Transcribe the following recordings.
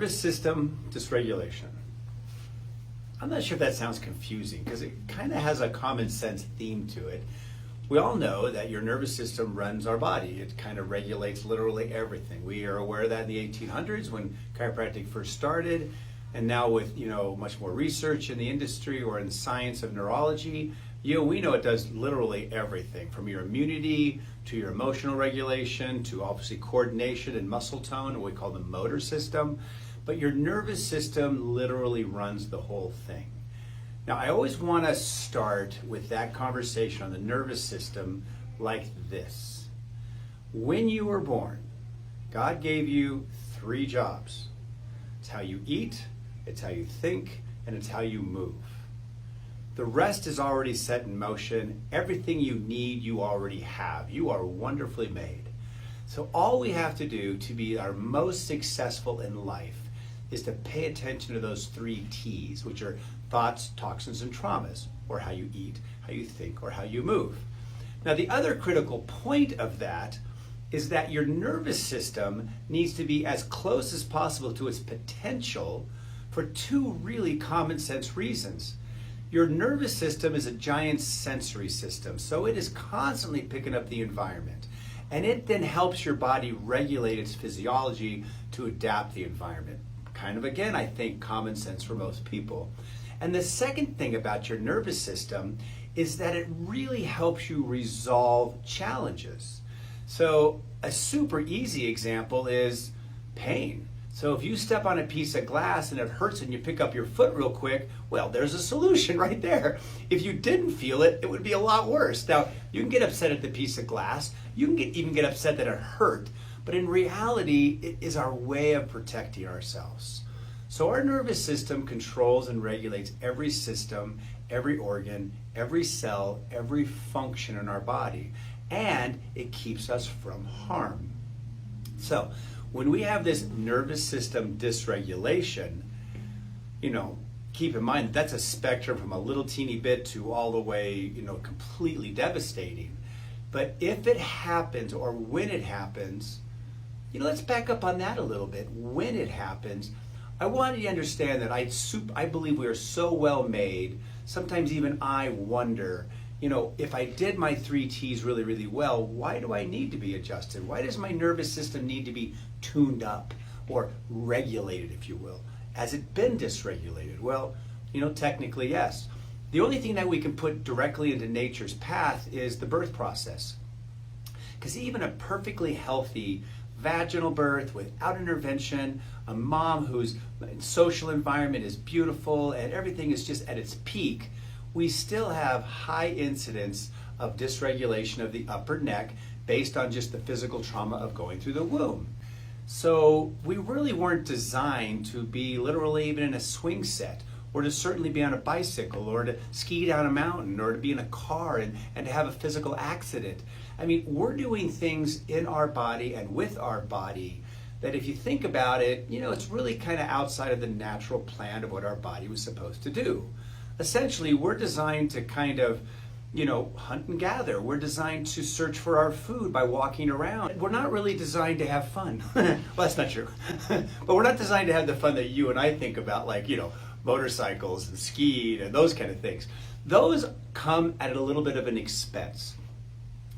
nervous system dysregulation. I'm not sure if that sounds confusing because it kind of has a common sense theme to it. We all know that your nervous system runs our body. It kind of regulates literally everything. We are aware of that in the 1800s when chiropractic first started, and now with much more research in the industry or in the science of neurology, we know it does literally everything from your immunity to your emotional regulation to obviously coordination and muscle tone, what we call the motor system. But your nervous system literally runs the whole thing. Now, I always want to start with that conversation on the nervous system like this. When you were born, God gave you 3 jobs. It's how you eat, it's how you think, and it's how you move. The rest is already set in motion. Everything you need, you already have. You are wonderfully made. So all we have to do to be our most successful in life is to pay attention to those 3 T's, which are thoughts, toxins, and traumas, or how you eat, how you think, or how you move. Now, the other critical point of that is that your nervous system needs to be as close as possible to its potential for 2 really common sense reasons. Your nervous system is a giant sensory system, so it is constantly picking up the environment. And it then helps your body regulate its physiology to adapt the environment. Kind of, again, I think common sense for most people. And the second thing about your nervous system is that it really helps you resolve challenges. So a super easy example is pain. So if you step on a piece of glass and it hurts and you pick up your foot real quick, well, there's a solution right there. If you didn't feel it, it would be a lot worse. Now, you can get upset at the piece of glass. You can even get upset that it hurt. But in reality, it is our way of protecting ourselves. So our nervous system controls and regulates every system, every organ, every cell, every function in our body. And it keeps us from harm. So when we have this nervous system dysregulation, keep in mind that's a spectrum from a little teeny bit to all the way, completely devastating. But if it happens or when it happens, let's back up on that a little bit. When it happens, I want you to understand that I believe we are so well made, sometimes even I wonder, if I did my 3 T's really, really well, why do I need to be adjusted? Why does my nervous system need to be tuned up or regulated, if you will? Has it been dysregulated? Well, technically, yes. The only thing that we can put directly into nature's path is the birth process. Because even a perfectly healthy vaginal birth without intervention, a mom whose social environment is beautiful and everything is just at its peak, we still have high incidence of dysregulation of the upper neck based on just the physical trauma of going through the womb. So we really weren't designed to be literally even in a swing set, or to certainly be on a bicycle, or to ski down a mountain, or to be in a car and to have a physical accident. I mean, we're doing things in our body and with our body that if you think about it, it's really kind of outside of the natural plan of what our body was supposed to do. Essentially, we're designed to kind of, hunt and gather. We're designed to search for our food by walking around. We're not really designed to have fun. Well, that's not true. But we're not designed to have the fun that you and I think about, like, motorcycles and skiing and those kind of things. Those come at a little bit of an expense.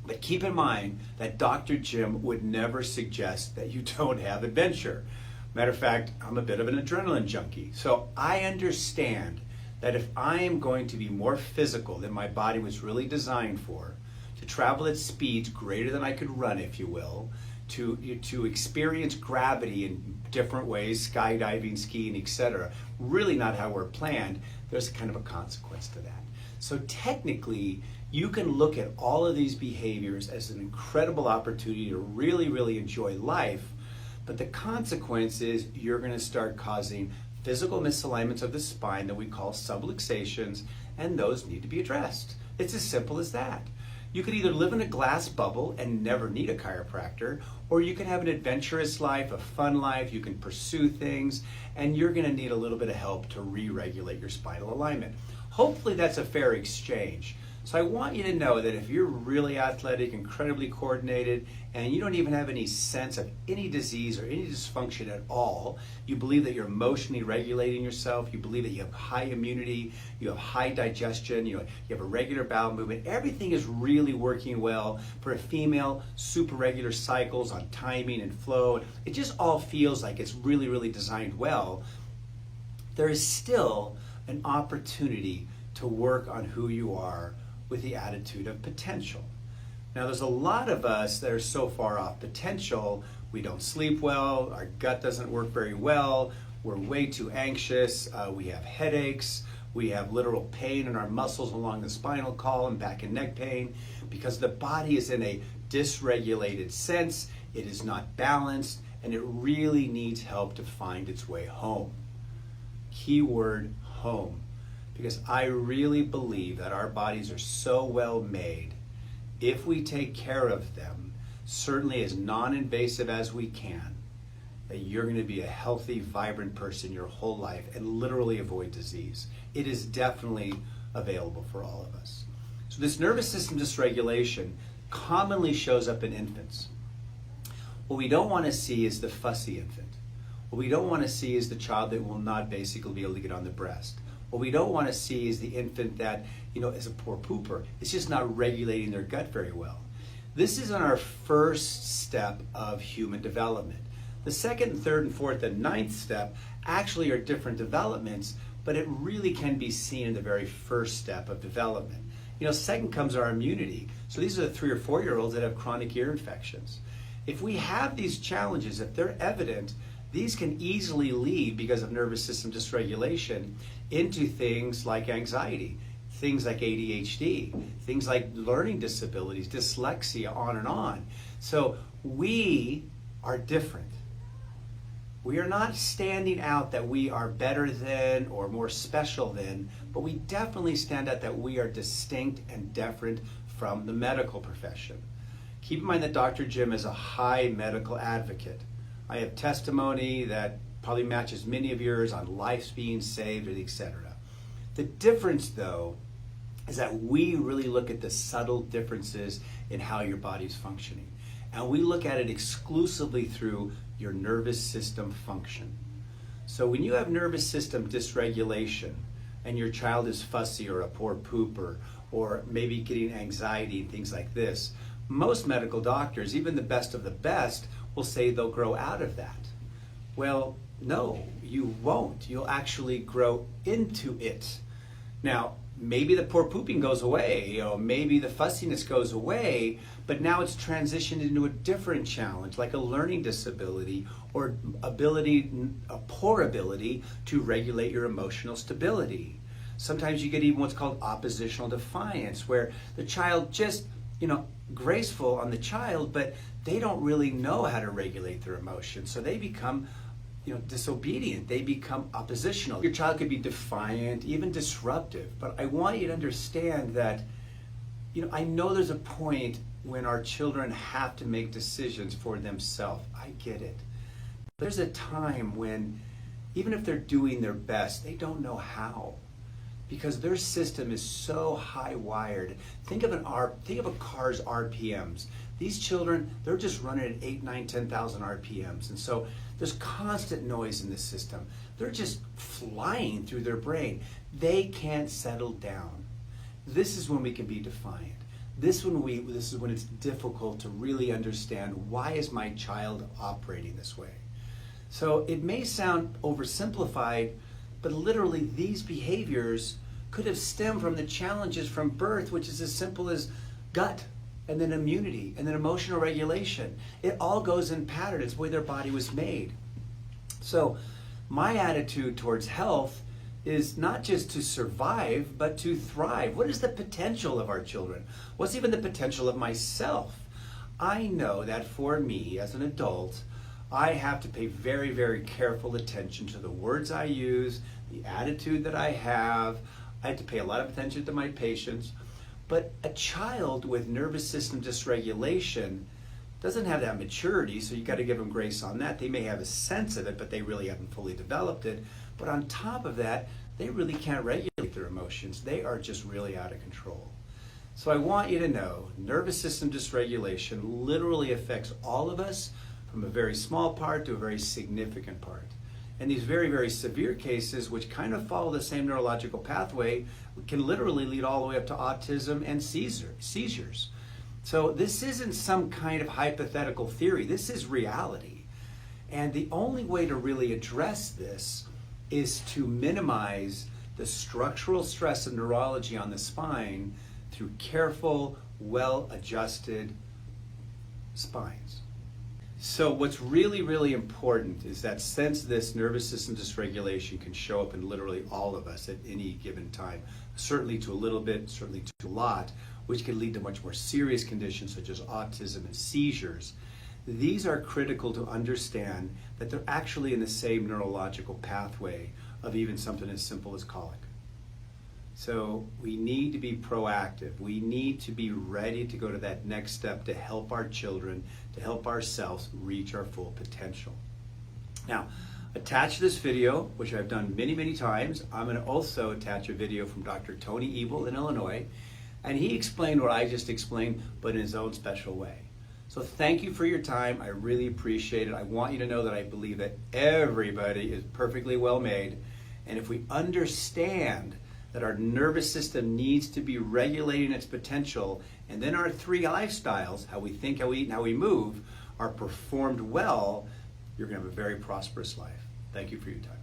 But keep in mind that Dr. Jim would never suggest that you don't have adventure. Matter of fact, I'm a bit of an adrenaline junkie. So I understand that if I am going to be more physical than my body was really designed for, to travel at speeds greater than I could run, if you will, to experience gravity in different ways, skydiving, skiing, etc., really not how we're planned, there's kind of a consequence to that. So technically, you can look at all of these behaviors as an incredible opportunity to really, really enjoy life, but the consequence is you're going to start causing physical misalignments of the spine that we call subluxations, and those need to be addressed. It's as simple as that. You could either live in a glass bubble and never need a chiropractor, or you can have an adventurous life, a fun life, you can pursue things, and you're going to need a little bit of help to re-regulate your spinal alignment. Hopefully that's a fair exchange. So I want you to know that if you're really athletic, incredibly coordinated, and you don't even have any sense of any disease or any dysfunction at all, you believe that you're emotionally regulating yourself, you believe that you have high immunity, you have high digestion, you have a regular bowel movement, everything is really working well for a female, super regular cycles on timing and flow. It just all feels like it's really, really designed well. There is still an opportunity to work on who you are with the attitude of potential. Now, there's a lot of us that are so far off potential. We don't sleep well, our gut doesn't work very well, we're way too anxious, we have headaches, we have literal pain in our muscles along the spinal column, back and neck pain, because the body is in a dysregulated sense, it is not balanced, and it really needs help to find its way home. Keyword home. Because I really believe that our bodies are so well made, if we take care of them, certainly as non-invasive as we can, that you're going to be a healthy, vibrant person your whole life and literally avoid disease. It is definitely available for all of us. So this nervous system dysregulation commonly shows up in infants. What we don't want to see is the fussy infant. What we don't want to see is the child that will not basically be able to get on the breast. What we don't want to see is the infant that, is a poor pooper. It's just not regulating their gut very well. This is on our first step of human development. The second, third, and fourth, and ninth step actually are different developments, but it really can be seen in the very first step of development. Second comes our immunity. So these are the 3 or 4-year-olds that have chronic ear infections. If we have these challenges, if they're evident, these can easily lead, because of nervous system dysregulation, into things like anxiety, things like ADHD, things like learning disabilities, dyslexia, on and on. So we are different. We are not standing out that we are better than or more special than, but we definitely stand out that we are distinct and different from the medical profession. Keep in mind that Dr. Jim is a high medical advocate. I have testimony that probably matches many of yours on lives being saved, etc. The difference, though, is that we really look at the subtle differences in how your body's functioning. And we look at it exclusively through your nervous system function. So when you have nervous system dysregulation and your child is fussy or a poor pooper or maybe getting anxiety and things like this, most medical doctors, even the best of the best, will say they'll grow out of that. Well, no, you won't. You'll actually grow into it. Now, maybe the poor pooping goes away, maybe the fussiness goes away, but now it's transitioned into a different challenge, like a learning disability or a poor ability to regulate your emotional stability. Sometimes you get even what's called oppositional defiance, where the child just, graceful on the child, but they don't really know how to regulate their emotions. So they become, disobedient. They become oppositional. Your child could be defiant, even disruptive. But I want you to understand that, I know there's a point when our children have to make decisions for themselves. I get it. There's a time when, even if they're doing their best, they don't know how. Because their system is so high-wired. Think of a car's RPMs. These children, they're just running at 8, 9, 10,000 RPMs. And so there's constant noise in the system. They're just flying through their brain. They can't settle down. This is when we can be defiant. This is when it's difficult to really understand, why is my child operating this way? So it may sound oversimplified, but literally these behaviors could have stemmed from the challenges from birth, which is as simple as gut, and then immunity, and then emotional regulation. It all goes in pattern. It's the way their body was made. So my attitude towards health is not just to survive, but to thrive. What is the potential of our children? What's even the potential of myself? I know that for me as an adult, I have to pay very, very careful attention to the words I use, the attitude that I have. I have to pay a lot of attention to my patients. But a child with nervous system dysregulation doesn't have that maturity, so you got to give them grace on that. They may have a sense of it, but they really haven't fully developed it. But on top of that, they really can't regulate their emotions. They are just really out of control. So I want you to know, nervous system dysregulation literally affects all of us from a very small part to a very significant part. And these very, very severe cases, which kind of follow the same neurological pathway, can literally lead all the way up to autism and seizures. So this isn't some kind of hypothetical theory. This is reality. And the only way to really address this is to minimize the structural stress of neurology on the spine through careful, well-adjusted spines. So what's really, really important is that since this nervous system dysregulation can show up in literally all of us at any given time, certainly to a little bit, certainly to a lot, which can lead to much more serious conditions such as autism and seizures, these are critical to understand that they're actually in the same neurological pathway of even something as simple as colic. So we need to be proactive. We need to be ready to go to that next step to help our children, to help ourselves reach our full potential. Now, attached to this video, which I've done many, many times, I'm going to also attach a video from Dr. Tony Ebel in Illinois, and he explained what I just explained, but in his own special way. So thank you for your time. I really appreciate it. I want you to know that I believe that everybody is perfectly well made, and if we understand that our nervous system needs to be regulating its potential, and then our three lifestyles, how we think, how we eat, and how we move, are performed well, you're going to have a very prosperous life. Thank you for your time.